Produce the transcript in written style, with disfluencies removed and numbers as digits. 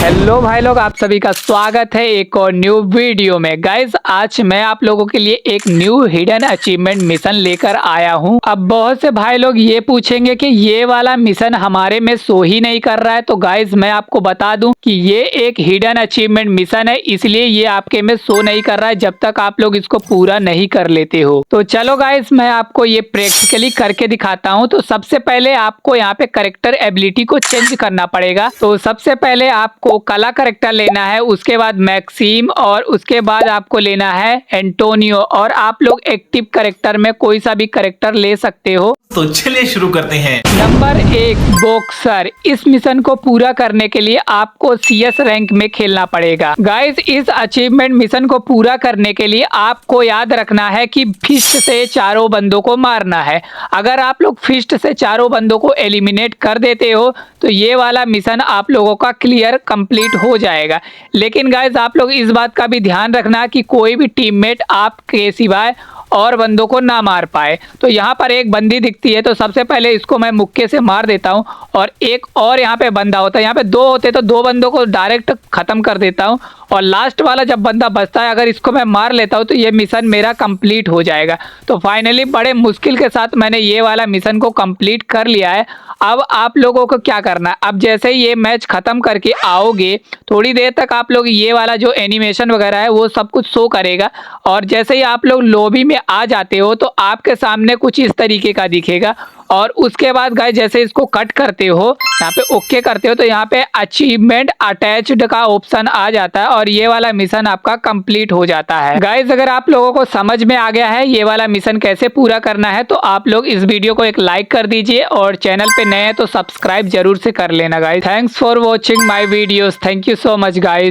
Hello भाई लोग, आप सभी का स्वागत है एक और न्यू वीडियो में। गाइज आज मैं आप लोगों के लिए एक न्यू हिडन अचीवमेंट मिशन लेकर आया हूं। अब बहुत से भाई लोग ये पूछेंगे कि ये वाला मिशन हमारे में शो ही नहीं कर रहा है। तो गाइज मैं आपको बता दूं कि ये एक हिडन अचीवमेंट मिशन है, इसलिए ये आपके में शो नहीं कर रहा है जब तक आप लोग इसको पूरा नहीं कर लेते हो। तो चलो गाइज मैं आपको ये प्रैक्टिकली करके दिखाता हूँ। तो सबसे पहले आपको यहाँ पे करेक्टर एबिलिटी को चेंज करना पड़ेगा। तो सबसे पहले आपको काला करेक्टर लेना है, उसके बाद मैक्सिम और उसके बाद आपको लेना है एंटोनियो। और आप लोग एक्टिव करेक्टर में कोई सा भी करेक्टर ले सकते हो। तो चलिए शुरू करते हैं। Number 1 boxer. इस मिशन को पूरा करने के लिए आपको CS रैंक में खेलना पड़ेगा। गाइस इस अचीवमेंट मिशन को पूरा करने के लिए आपको याद रखना है कि फिस्ट से चारों बंदों को मारना है। अगर आप लोग फिस्ट से चारों बंदों को एलिमिनेट कर देते हो तो ये वाला मिशन आप लोगों का क्लियर कंप्लीट हो जाएगा। लेकिन गाइस आप लोग इस बात का भी ध्यान रखना कि कोई भी टीममेट आपके सिवाय और बंदों को ना मार पाए। तो यहाँ पर एक बंदी दिखती है, तो सबसे पहले इसको मैं मुक्के से मार देता हूँ। और एक और यहाँ पे बंदा होता है, यहाँ पे दो होते तो दो बंदों को डायरेक्ट खत्म कर देता हूँ। और लास्ट वाला जब बंदा बचता है, अगर इसको मैं मार लेता हूँ तो ये मिशन मेरा कंप्लीट हो जाएगा। तो फाइनली बड़े मुश्किल के साथ मैंने ये वाला मिशन को कंप्लीट कर लिया है। अब आप लोगों को क्या करना है, अब जैसे ही ये मैच खत्म करके आओगे थोड़ी देर तक आप लोग ये वाला जो एनिमेशन वगैरह है वो सब कुछ शो करेगा। और जैसे ही आप लोग लॉबी में आ जाते हो तो आपके सामने कुछ इस तरीके का दिखेगा। और उसके बाद गाइस जैसे इसको कट करते हो, यहाँ पे ओके करते हो, तो यहाँ पे अचीवमेंट अटैच्ड का ऑप्शन आ जाता है और ये वाला मिशन आपका कंप्लीट हो जाता है। गाइस अगर आप लोगों को समझ में आ गया है ये वाला मिशन कैसे पूरा करना है तो आप लोग इस वीडियो को एक लाइक कर दीजिए और चैनल पे नए हैं तो सब्सक्राइब जरूर से कर लेना guys. Thanks for watching my videos. Thank you so much guys.